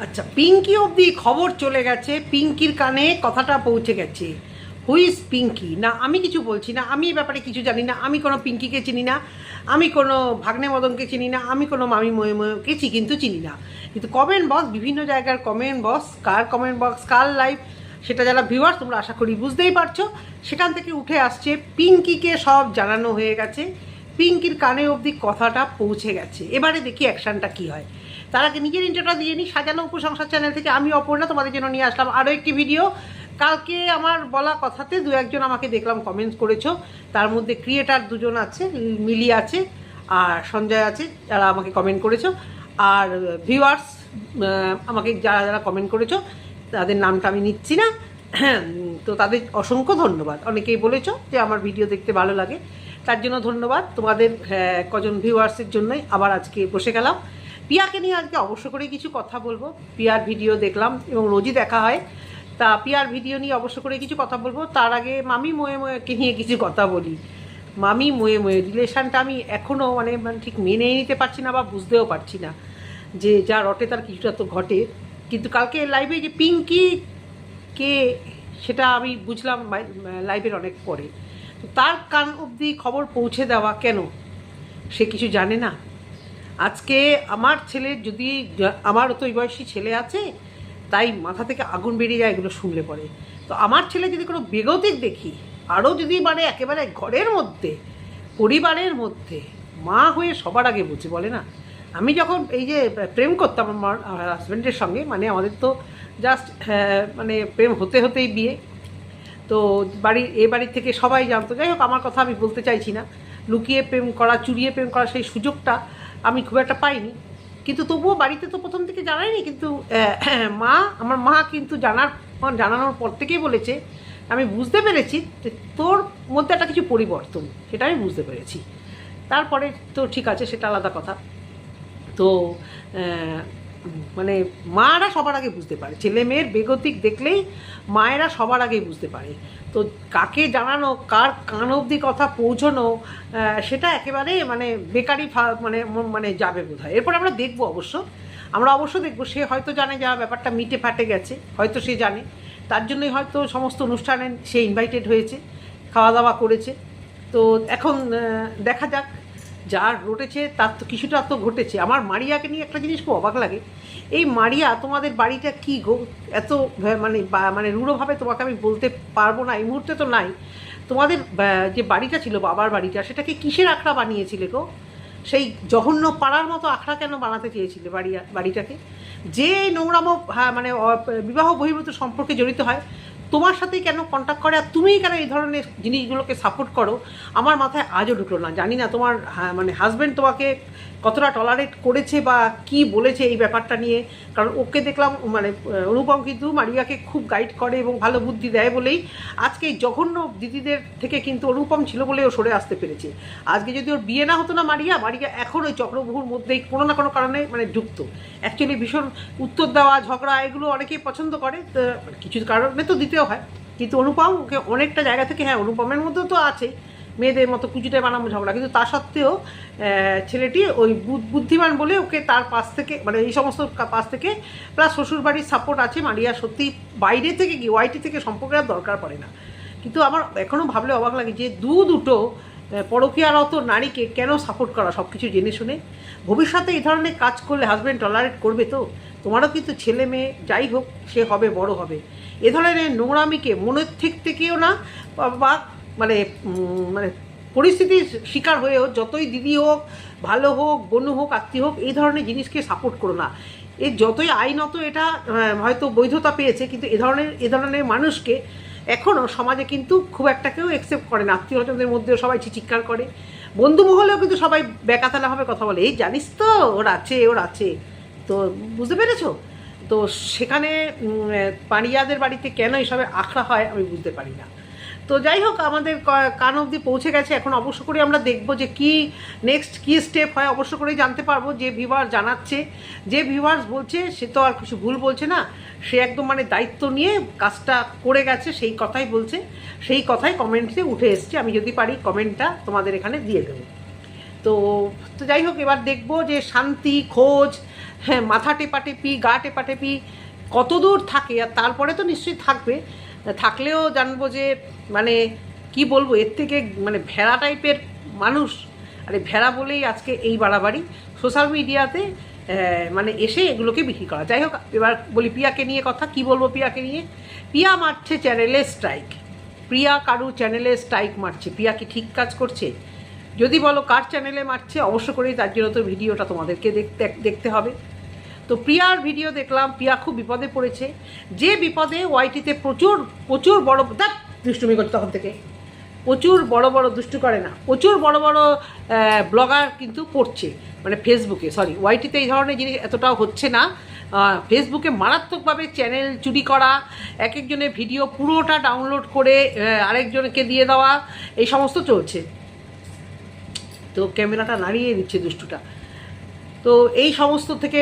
আচ্ছা, পিঙ্কি অবধি খবর চলে গেছে, পিঙ্কির কানে কথাটা পৌঁছে গেছে। হুইজ পিঙ্কি? না, আমি কিছু বলছি না, আমি এই ব্যাপারে কিছু জানি না, আমি কোনো পিঙ্কিকে চিনি না, আমি কোনো ভাগ্নে মদনকে চিনি না, আমি কোনো মামি ময়কে কিন্তু চিনি না। কিন্তু কমেন্ট বক্স, বিভিন্ন জায়গার কমেন্ট বক্স, কার কমেন্ট বক্স কার লাইভ, সেটা যারা ভিউয়ার্স তোমরা আশা করি বুঝতেই পারছো। সেখান থেকে উঠে আসছে পিঙ্কিকে সব জানানো হয়ে গেছে, পিঙ্কির কানে অবধি কথাটা পৌঁছে গেছে। এবারে দেখি অ্যাকশানটা কী হয়। তার আগে নিজের ইন্টারটা দিয়ে নিই। সাজানো উপসংসার চ্যানেল থেকে আমি অপর্ণা তোমাদের জন্য নিয়ে আসলাম আরও একটি ভিডিও। কালকে আমার বলা কথাতে দু একজন আমাকে দেখলাম কমেন্টস করেছো, তার মধ্যে ক্রিয়েটার দুজন আছে, মিলি আছে আর সঞ্জয় আছে, যারা আমাকে কমেন্ট করেছো। আর ভিউয়ার্স আমাকে যারা যারা কমেন্ট করেছো তাদের নামটা আমি নিচ্ছি না, তো তাদের অসংখ্য ধন্যবাদ। অনেকেই বলেছো যে আমার ভিডিও দেখতে ভালো লাগে, তার জন্য ধন্যবাদ। তোমাদের কজন ভিউয়ার্সের জন্যই আবার আজকে বসে গেলাম। পিয়াকে নিয়ে আজকে অবশ্য করেই কিছু কথা বলবো। পিয়ার ভিডিও দেখলাম এবং রোজই দেখা হয়, তা পিয়ার ভিডিও নিয়ে অবশ্য করে কিছু কথা বলবো। তার আগে মামি ময়েকে নিয়ে কিছু কথা বলি। মামি ময়ে রিলেশানটা আমি এখনও মানে ঠিক মেনে নিতে পারছি না বা বুঝতেও পারছি না, যে যা রটে তার কিছুটা তো ঘটে। কিন্তু কালকে লাইভে যে পিঙ্কি কে সেটা আমি বুঝলাম লাইভের অনেক পরে। তো তার কান অবধি খবর পৌঁছে দেওয়া কেন, সে কিছু জানে না। আজকে আমার ছেলে যদি, আমারও তো ওই বয়সী ছেলে আছে, তাই মাথা থেকে আগুন বেরিয়ে যায় এগুলো শুনলে পরে। তো আমার ছেলে যদি কোনো বেগতিক দেখি, আরও যদি মানে একেবারে ঘরের মধ্যে পরিবারের মধ্যে মা হয়ে সবার আগে বুঝি বলে না। আমি যখন এই যে প্রেম করতাম আমার হাজব্যান্ডের সঙ্গে, মানে আমাদের তো জাস্ট মানে প্রেম হতে হতেই বিয়ে, তো বাড়ির থেকে সবাই জানতো। যাই হোক, আমার কথা আমি বলতে চাইছি না। লুকিয়ে প্রেম করা, চুরিয়ে প্রেম করা সেই সুযোগটা আমি খুব একটা পাইনি, কিন্তু তবুও বাড়িতে তো প্রথম থেকে জানাইনি। কিন্তু আমার মা কিন্তু জানানোর পর থেকেই বলেছে, আমি বুঝতে পেরেছি যে তোর মধ্যে একটা কিছু পরিবর্তন, সেটা আমি বুঝতে পেরেছি। তারপরে তো ঠিক আছে, সেটা আলাদা কথা। তো মানে মারা সবার আগে বুঝতে পারে, ছেলে মেয়ের বেগতিক দেখলেই মায়েরা সবার আগেই বুঝতে পারে। তো কাকে জানানো, কার কান অবধি কথা পৌঁছানো, সেটা একেবারে মানে বেকারি মানে মানে যাবে বোধ হয়। এরপর আমরা দেখবো, আমরা অবশ্য দেখবো। সে হয়তো জানে যা ব্যাপারটা মিটে ফাটে গেছে, হয়তো সে জানে, তার জন্যই হয়তো সমস্ত অনুষ্ঠানে সে ইনভাইটেড হয়েছে, খাওয়া দাওয়া করেছে। তো এখন দেখা যাক, যা ঘটেছে তার তো কিছুটা তো ঘটেছে। আমার মারিয়াকে নিয়ে একটা জিনিস খুব অবাক লাগে। এই মারিয়া, তোমাদের বাড়িটা কি গো, এত মানে মানে রূঢ়ভাবে তোমাকে আমি বলতে পারবো না, এই মুহূর্তে তো নাই। তোমাদের যে বাড়িটা ছিল, বাবার বাড়িটা, সেটাকে কিসের আখড়া বানিয়েছিলে গো? সেই জঘন্য পাড়ার মতো আখড়া কেন বানাতে চেয়েছিলে বাড়িটাকে? যে নোংরামো মানে বিবাহ বহির্ভূত সম্পর্কে জড়িত হয়, তোমার সাথেই কেন কন্ট্যাক্ট করে, আর তুমিই কেন এই ধরনের জিনিসগুলোকে সাপোর্ট করো, আমার মাথায় আজও ঢুকলো না। জানি না তোমার মানে হাজব্যান্ড তোমাকে কতটা টলারেট করেছে বা কি বলেছে এই ব্যাপারটা নিয়ে। কারণ ওকে দেখলাম, মানে অনুপম কিন্তু মারিয়াকে খুব গাইড করে এবং ভালো বুদ্ধি দেয় বলেই আজকে এই জঘন্য দিদিদের থেকে কিন্তু অনুপম ছিল বলে ও সরে আসতে পেরেছে। আজকে যদি ওর বিয়ে না হতো না, মারিয়া এখন ওই চক্রবহুর মধ্যেই কোনো না কোনো কারণে মানে ঢুকতো। অ্যাকচুয়ালি ভীষণ উত্তর দেওয়া, ঝগড়া, এগুলো অনেকেই পছন্দ করে, তো কিছু কারণে তো দিতেও হয়। কিন্তু অনুপম ওকে অনেকটা জায়গা থেকে, হ্যাঁ অনুপমের মধ্যেও তো আছে মেয়েদের মতো কুচিতে বানাবো ঝগড়া, কিন্তু তা সত্ত্বেও ছেলেটি ওই বুদ্ধিমান বলে ওকে তার পাশ থেকে, মানে এই সমস্ত পাশ থেকে, প্লাস শ্বশুরবাড়ির সাপোর্ট আছে। মারিয়া সত্যি বাইরে থেকে কি ওয়াইটি থেকে সম্পর্কের দরকার পড়ে না। কিন্তু আমার এখনও ভাবলে অবাক লাগে যে দুটো পরকীয়ারত নারীকে কেন সাপোর্ট করা, সব কিছু জেনে শুনে। ভবিষ্যতে এই ধরনের কাজ করলে হাজব্যান্ড টলারেট করবে তো? তোমারও কিন্তু ছেলে মেয়ে যাই হোক, সে হবে, বড় হবে। এ ধরনের নোংরামিকে মনের থেকেও না, বা মানে মানে পরিস্থিতির শিকার হয়েও, যতই দিদি হোক, ভালো হোক, বোনু হোক, আত্মীয় হোক, এই ধরনের জিনিসকে সাপোর্ট করো না। এর যতই আইনত এটা হয়তো বৈধতা পেয়েছে, কিন্তু এ ধরনের মানুষকে এখনও সমাজে কিন্তু খুব একটা কেউ অ্যাকসেপ্ট করে না। আত্মীয় স্বজনদের মধ্যেও সবাই চিৎকার করে, বন্ধু মহলেও কিন্তু সবাই বেকাতালাভাবে কথা বলে, এই জানিস তো ওর আছে। তো বুঝতে পেরেছো? তো সেখানে পানিয়াদের বাড়িতে কেন এসবের আখড়া হয় আমি বুঝতে পারি না। তো যাই হোক, আমাদের কান অবধি পৌঁছে গেছে। এখন অবশ্য করে আমরা দেখব যে কি নেক্সট কী স্টেপ হয়, অবশ্য করেই জানতে পারবো। যে ভিউয়ার জানাচ্ছে, যে ভিউয়ার্স বলছে, সে তো আর কিছু ভুল বলছে না, সে একদম মানে দায়িত্ব নিয়ে কাজটা করে গেছে, সেই কথাই বলছে, সেই কথাই কমেন্টসে উঠে এসছে। আমি যদি পারি কমেন্টটা তোমাদের এখানে দিয়ে দেবো। তো যাই হোক, এবার দেখব যে শান্তি, খোঁজ, হ্যাঁ, মাথা টেপাটেপি, গা টেপাটেপি কত দূর থাকে, আর তারপরে তো নিশ্চয়ই থাকবে, থাকলেও জানবো যে মানে কি বলবো, এর থেকে মানে ভেড়া টাইপের মানুষ, আরে ভেড়া বলেই আজকে এই বাড়াবাড়ি সোশ্যাল মিডিয়াতে মানে এসে এগুলোকে বিক্রি করা। যাই হোক, এবার বলি প্রিয়াকে নিয়ে কথা। কি বলবো প্রিয়াকে নিয়ে? প্রিয়া মারছে চ্যানেলে স্ট্রাইক। প্রিয়া কারু চ্যানেলে স্ট্রাইক মারছে, প্রিয়া কি ঠিক কাজ করছে? যদি বলো কার চ্যানেলে মারছে, অবশ্য করেই তার জন্য তো ভিডিওটা তোমাদেরকে দেখতে হবে। তো প্রিয়ার ভিডিও দেখলাম, প্রিয়া খুব বিপদে পড়েছে। যে বিপদে ওয়াইটিতে প্রচুর বড় দুষ্টুমি করছে, তখন থেকে প্রচুর বড় বড় দুষ্টু করে না, প্রচুর বড় বড় ব্লগার কিন্তু পড়ছে, মানে ফেসবুকে, সরি ওয়াইটিতে এই ধরনের জিনিস এতটাও হচ্ছে না। ফেসবুকে মারাত্মকভাবে চ্যানেল চুরি করা, এক একজনের ভিডিও পুরোটা ডাউনলোড করে আরেকজনকে দিয়ে দেওয়া, এই সমস্ত চলছে। তো ক্যামেরাটা নাড়িয়ে দিচ্ছে দুষ্টুটা। তো এই সমস্ত থেকে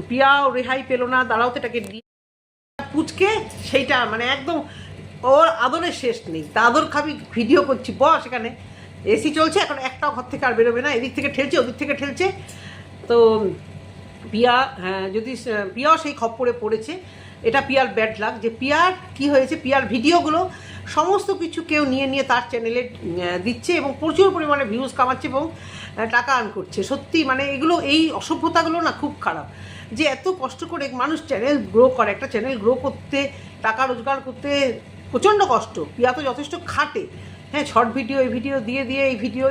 প্রিয়াও রেহাই পেল না, দাঁড়াও তো এটাকে দিয়ে পুচকে সেইটা মানে একদম ওর আদরের শেষ নেই। তা আদর খাবি, ভিডিও করছি, বস এখানে, এসি চলছে, এখন একটাও ঘর থেকে আর বেরোবে না, এদিক থেকে ঠেলছে ওদিক থেকে ঠেলছে। তো প্রিয়া, হ্যাঁ, যদি প্রিয়াও সেই খপ্পরে পড়েছে, এটা প্রিয়ার ব্যাড লাক। যে প্রিয়ার কি হয়েছে, প্রিয়ার ভিডিওগুলো সমস্ত কিছু কেউ নিয়ে তার চ্যানেলে দিচ্ছে এবং প্রচুর পরিমাণে ভিউজ কামাচ্ছে এবং টাকা আর্ন করছে। সত্যি মানে এগুলো, এই অসভ্যতাগুলো না খুব খারাপ। যে এত কষ্ট করে মানুষ চ্যানেল গ্রো করে, একটা চ্যানেল গ্রো করতে, টাকা রোজগার করতে প্রচণ্ড কষ্ট। প্রিয়া তো যথেষ্ট খাটে, হ্যাঁ, শর্ট ভিডিও এই ভিডিও দিয়ে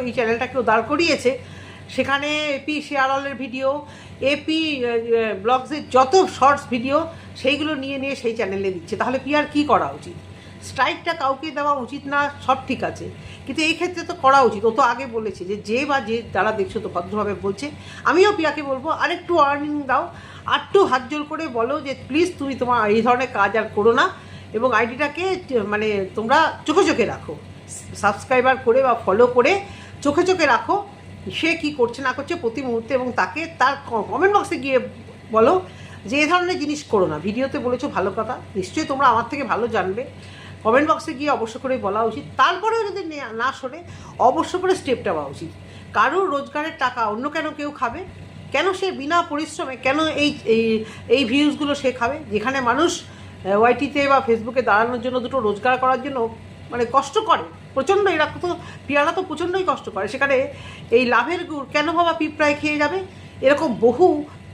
এই চ্যানেলটাকেও দাঁড় করিয়েছে। সেখানে এপি শেয়ারওয়ালের ভিডিও, এপি ব্লগসের যত শর্টস ভিডিও, সেইগুলো নিয়ে সেই চ্যানেলে দিচ্ছে। তাহলে প্রিয়ার কী করা উচিত? স্ট্রাইকটা কাউকে দেওয়া উচিত না, সব ঠিক আছে, কিন্তু এই ক্ষেত্রে তো করা উচিত। ও তো আগে বলেছে যে যারা দেখছো তো ভদ্রভাবে বলছে। আমিও প্রিয়াকে বলবো আরেকটু ওয়ার্নিং দাও, আরেকটু হাত জোর করে বলো যে প্লিজ তুমি তোমার এই ধরনের কাজ আর করো না, এবং আইডিটাকে মানে তোমরা চোখে রাখো, সাবস্ক্রাইবার করে বা ফলো করে চোখে রাখো সে কি করছে না করছে প্রতি মুহূর্তে, এবং তাকে তার কমেন্ট বক্সে গিয়ে বলো যে এ ধরনের জিনিস করো না। ভিডিওতে বলেছো ভালো কথা, নিশ্চয়ই তোমরা আমার থেকে ভালো জানবে, কমেন্ট বক্সে গিয়ে অবশ্য করে বলা উচিত। তারপরেও যদি না শোনে, অবশ্য করে স্টেপ নেওয়া উচিত। কারোর রোজগারের টাকা অন্য কেউ খাবে? কেন সে বিনা পরিশ্রমে কেন এই ভিউজগুলো সে খাবে? যেখানে মানুষ ওয়াইটিতে বা ফেসবুকে দাঁড়ানোর জন্য, দুটো রোজগার করার জন্য মানে কষ্ট করে প্রচণ্ড, এরা তো পিয়ারা তো প্রচণ্ডই কষ্ট করে, সেখানে এই লাভের গুড় কেন বাবা পিঁপড়ায় খেয়ে যাবে? এরকম বহু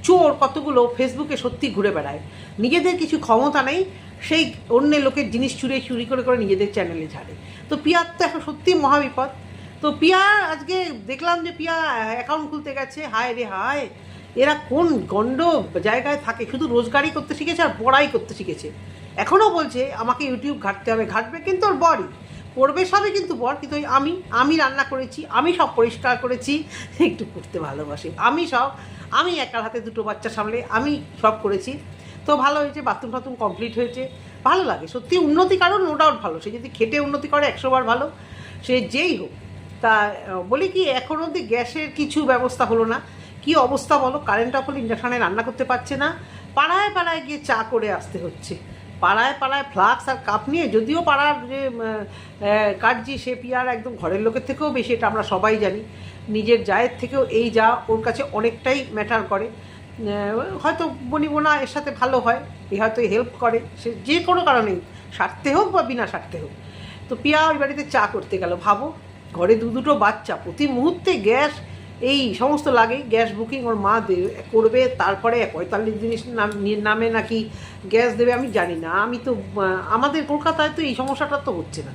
চোর কতগুলো ফেসবুকে সত্যি ঘুরে বেড়ায়, নিজেদের কিছু ক্ষমতা নেই, সেই অন্য লোকের জিনিস চুরি করে নিজেদের চ্যানেলে ছাড়ে। তো পিয়ার তো এখন সত্যি মহাবিপদ। তো পিয়া আজকে দেখলাম যে পিয়া অ্যাকাউন্ট খুলতে গেছে, হায় রে হায়, এরা কোন গণ্ড জায়গায় থাকে, শুধু রোজগারই করতে শিখেছে আর বড়াই করতে শিখেছে। এখনও বলছে আমাকে ইউটিউব ঘাঁটতে হবে, ঘাঁটবে কিন্তু ওর বরই করবে সবই, কিন্তু বর কিন্তু আমি রান্না করেছি, আমি সব পরিষ্কার করেছি, একটু করতে ভালোবাসি, আমি একার হাতে দুটো বাচ্চা সামলে আমি সব করেছি। তো ভালো হয়েছে, বাথরুম কমপ্লিট হয়েছে, ভালো লাগে সত্যি। উন্নতি কারণ নো ডাউট ভালো, সে যদি খেটে উন্নতি করে 100 বার ভালো, সে যেই হোক। তা বলি কি, এখন অবধি গ্যাসের কিছু ব্যবস্থা হলো না, কি অবস্থা বলো? কারেন্ট অফ হলে ইন্ডাকশানে রান্না করতে পারছে না, পাড়ায় গিয়ে চা করে আসতে হচ্ছে, পাড়ায় ফ্লাক্স আর কাপ নিয়ে। যদিও পাড়ার যে কাটজি সে পিয়ার একদম ঘরের লোকের থেকেও বেশি, এটা আমরা সবাই জানি, নিজের জায়ের থেকেও এই যা ওর কাছে অনেকটাই ম্যাটার করে। হয়তো বনিবো না এর সাথে ভালো হয়, এ হয়তো হেল্প করে, সে যে কোনো কারণেই, স্বার্থে হোক বা বিনা স্বার্থে হোক। তো পিয়া ওই বাড়িতে চা করতে গেল, ভাবো ঘরে দুটো বাচ্চা, প্রতি মুহূর্তে গ্যাস এই সমস্ত লাগে, গ্যাস বুকিং ওর মা করবে, তারপরে 45 দিনের নামে নাকি গ্যাস দেবে, আমি জানি না। আমি তো আমাদের কলকাতায় তো এই সমস্যাটা তো হচ্ছে না,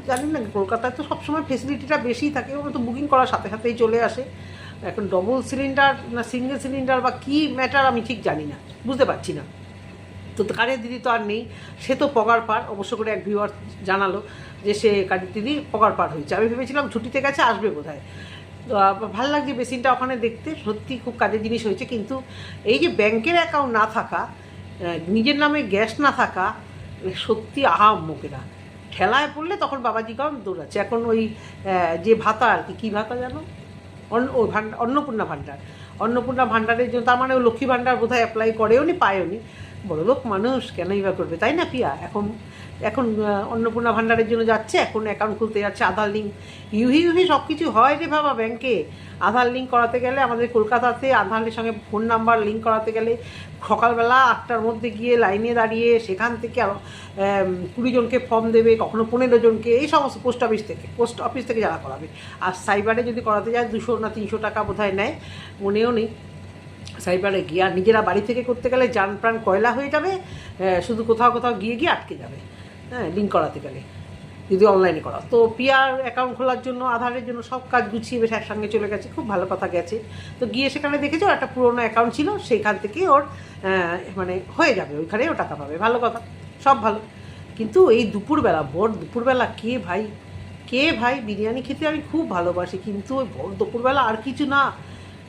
জানি না, কলকাতায় তো সবসময় ফেসিলিটিটা বেশি থাকে, ওরা তো বুকিং করার সাথেই চলে আসে। এখন ডবল সিলিন্ডার না সিঙ্গেল সিলিন্ডার বা কী ম্যাটার আমি ঠিক জানি না, বুঝতে পারছি না। তো কারের দিদি তো আর নেই, সে তো পগার পার, অবশ্য করে এক ভিউয়ার জানালো যে সে কারের দিদি পগার পার হয়েছে। আমি ভেবেছিলাম ছুটিতে গেছে, আসবে বোধহয়। তো ভালো লাগছে বেসিনটা ওখানে দেখতে, সত্যি খুব কাজের জিনিস হয়েছে। কিন্তু এই যে ব্যাংকের অ্যাকাউন্ট না থাকা, নিজের নামে গ্যাস না থাকা, সত্যি মুখেরা ঠেলায় পড়লে তখন বাবাজিগাও দৌড়াচ্ছে। এখন ওই যে ভাতা আর কি ভাতা জানো, অন্নপূর্ণা ভাণ্ডারের জন্য, তার মানে ও লক্ষ্মী ভাণ্ডার বোধহয় অ্যাপ্লাই করেও নি, পায়ও নি। বড়লোক মানুষ কেনই বা করবে, তাই না পিয়া? এখন এখন অন্নপূর্ণা ভাণ্ডারের জন্য যাচ্ছে, এখন অ্যাকাউন্ট খুলতে যাচ্ছে, আধার লিঙ্ক ইউহি সব কিছু হয় রে বাবা ব্যাংকে। আধার লিঙ্ক করাতে গেলে আমাদের কলকাতাতে আধারের সঙ্গে ফোন নাম্বার লিঙ্ক করাতে গেলে সকালবেলা 8টার মধ্যে গিয়ে লাইনে দাঁড়িয়ে সেখান থেকে আরও 20 জনকে ফর্ম দেবে, কখনো 15 জনকে, এই সমস্ত পোস্ট অফিস থেকে যারা করাবে। আর সাইবারে যদি করাতে যায় 200 না 300 টাকা বোধহয় নেয়, মনেও নেই। সাইবারে গিয়ে আর নিজেরা বাড়ি থেকে করতে গেলে যান প্রাণ কয়লা হয়ে যাবে, শুধু কোথাও কোথাও গিয়ে আটকে যাবে, হ্যাঁ, লিঙ্ক করাতে গেলে যদি অনলাইনে করা। তো পিআর অ্যাকাউন্ট খোলার জন্য, আধারের জন্য সব কাজ গুছিয়ে বেশ একসঙ্গে চলে গেছে, খুব ভালো কথা গেছে। তো গিয়ে সেখানে দেখেছে একটা পুরোনো অ্যাকাউন্ট ছিল, সেইখান থেকে ওর মানে হয়ে যাবে, ওইখানেই ও টাকা পাবে, ভালো কথা, সব ভালো। কিন্তু এই দুপুরবেলা, ভোর দুপুরবেলা কে ভাই বিরিয়ানি খেতে আমি খুব ভালোবাসি, কিন্তু ওই ভোর দুপুরবেলা আর কিছু না,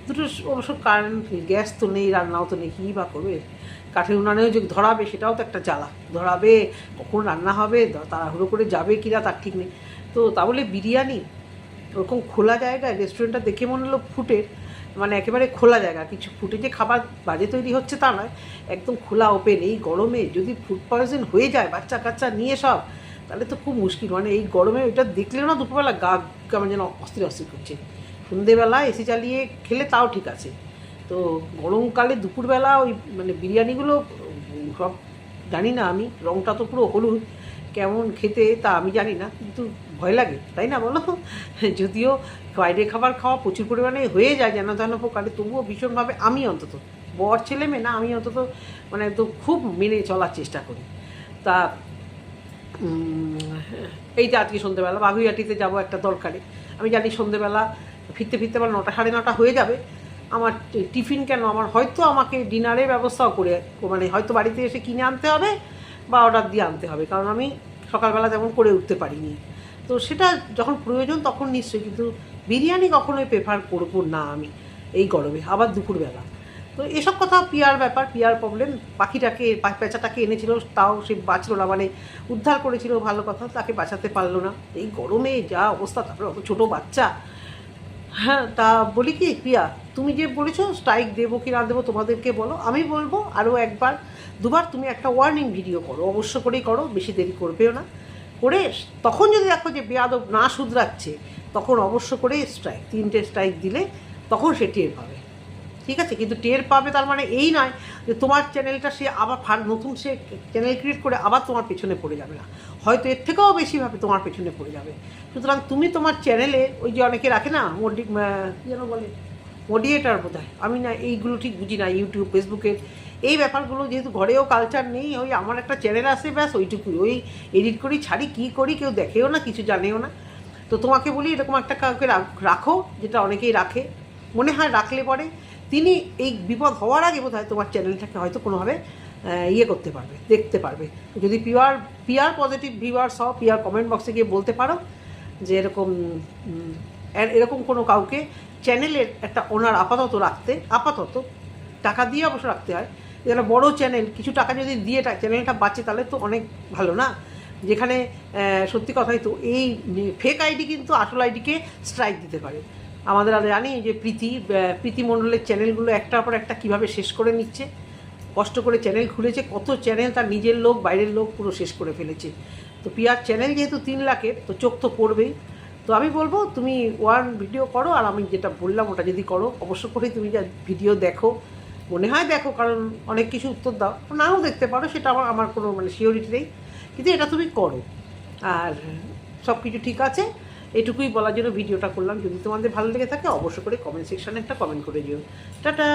দুটো অবশ্য কারেন্ট গ্যাস তো নেই, রান্নাও তো নেই, কী বা করবে, কাঠের উনানেও যে ধরাবে সেটাও তো একটা জ্বালা, ধরাবে কখন রান্না হবে, তাড়াহুড়ো করে যাবে কিনা তার ঠিক নেই। তো তা বলে বিরিয়ানি ওরকম খোলা জায়গায়, রেস্টুরেন্টটা দেখে মনে হলো ফুটের, মানে একেবারে খোলা জায়গা, কিছু ফুটে যে খাবার বাজে তৈরি হচ্ছে তা নয়, একদম খোলা ওপেন। এই গরমে যদি ফুড পয়জন হয়ে যায় বাচ্চা কাচ্চা নিয়ে সব, তাহলে তো খুব মুশকিল। মানে এই গরমে ওইটা দেখলেও না দুপুরবেলা গা কেমন যেন অস্থির করছে। সন্ধ্যেবেলা এসি চালিয়ে খেলে তাও ঠিক আছে, তো গরমকালে দুপুরবেলা ওই মানে বিরিয়ানিগুলো সব জানি না আমি, রঙটা তো পুরো হলুদ, কেমন খেতে তা আমি জানি না, কিন্তু ভয় লাগে, তাই না বলো? যদিও বাইরে খাবার খাওয়া প্রচুর পরিমাণে হয়ে যায় যেন তেন প্রকারে, তবুও ভীষণভাবে আমি অন্তত, বর ছেলে মেয়ে না, আমি অন্তত মানে তো খুব মেনে চলার চেষ্টা করি। তা এই যে আজকে সন্ধ্যেবেলা বাগুইয়াটিতে যাব একটা দরকারে, আমি জানি সন্ধ্যেবেলা ফিরতে আবার 9টা সাড়ে 9টা হয়ে যাবে। আমার টিফিন কেন, আমার হয়তো আমাকে ডিনারের ব্যবস্থাও করে, মানে হয়তো বাড়িতে এসে কিনে আনতে হবে বা অর্ডার দিয়ে আনতে হবে, কারণ আমি সকালবেলা তেমন করে উঠতে পারিনি। তো সেটা যখন প্রয়োজন তখন নিশ্চয়ই, কিন্তু বিরিয়ানি কখনোই প্রেফার করবো না আমি এই গরমে, আবার দুপুরবেলা। তো এসব কথা পিয়ার ব্যাপার, পিয়ার প্রবলেম। পাখিটাকে, পেঁচাটাকে এনেছিল, তাও সে বাঁচলো না, মানে উদ্ধার করেছিল ভালো কথা, তাকে বাঁচাতে পারলো না এই গরমে যা অবস্থা। তারপরে অত ছোটো বাচ্চা। হ্যাঁ, তা বলি কি প্রিয়া, তুমি যে বলেছো স্ট্রাইক দেবো কি না দেবো তোমাদেরকে বলো, আমি বলবো আরও একবার দুবার তুমি একটা ওয়ার্নিং ভিডিও করো, অবশ্য করেই করো, বেশি দেরি করবেও না। করে তখন যদি দেখো যে বেয়াদব না শুধরাচ্ছে, তখন অবশ্য করে স্ট্রাইক, 3টে স্ট্রাইক দিলে তখন সে টের পাবে, ঠিক আছে? কিন্তু টের পাবে তার মানে এই নয় যে তোমার চ্যানেলটা সে আবার নতুন সে চ্যানেল ক্রিয়েট করে আবার তোমার পেছনে পড়ে যাবে না, হয়তো এর থেকেও বেশিভাবে তোমার পেছনে পড়ে যাবে। সুতরাং তুমি তোমার চ্যানেলে ওই যে অনেকে রাখে না যেন বলে মডিয়েটার বোধ হয়, আমি না এইগুলো ঠিক বুঝি না, ইউটিউব ফেসবুকের এই ব্যাপারগুলো, যেহেতু ঘরেও কালচার নেই, ওই আমার একটা চ্যানেল আসে ব্যাস ওইটুকুই, ওই এডিট করি ছাড়ি, কী করি কেউ দেখেও না, কিছু জানেও না। তো তোমাকে বলি এরকম একটা কাউকে রাখো, যেটা অনেকেই রাখে, মনে হয় রাখলে পরে তিনি এই বিপদ হওয়ার আগে বোধ হয় তোমার চ্যানেলটাকে হয়তো কোনোভাবে করতে পারবে, দেখতে পারবে। যদি পিআর পজিটিভ ভিউয়ার্স হও, পিআর কমেন্ট বক্সে গিয়ে বলতে পারো যে এরকম কোনো কাউকে চ্যানেলের একটা ওনার আপাতত টাকা দিয়ে অবশ্য রাখতে হয়, যারা বড়ো চ্যানেল কিছু টাকা যদি দিয়ে চ্যানেলটা বাঁচে তাহলে তো অনেক ভালো না। যেখানে সত্যি কথাই তো এই ফেক আইডি কিন্তু আসল আইডিকে স্ট্রাইক দিতে পারে। আমাদের জানি যে প্রীতি মণ্ডলের চ্যানেলগুলো একটার পর একটা কীভাবে শেষ করে নিচ্ছে, কষ্ট করে চ্যানেল খুলেছে, কত চ্যানেল তার নিজের লোক বাইরের লোক পুরো শেষ করে ফেলেছে। তো পিয়ার চ্যানেল যেহেতু 3 লাখের, তো চোখ তো পড়বেই। তো আমি বলবো তুমি ভিডিও করো, আর আমি যেটা বললাম ওটা যদি করো, অবশ্য করেই তুমি যা ভিডিও দেখো, মনে হয় দেখো, কারণ অনেক কিছু উত্তর দাও, নাও দেখতে পারো, সেটা আমার কোনো মানে সিওরিটি নেই, কিন্তু এটা তুমি করো। আর সব কিছু ঠিক আছে, এটুকুই বলার জন্য ভিডিওটা করলাম। যদি তোমাদের ভালো লেগে থাকে অবশ্য করে কমেন্ট সেকশানে একটা কমেন্ট করে দিও। টাটা।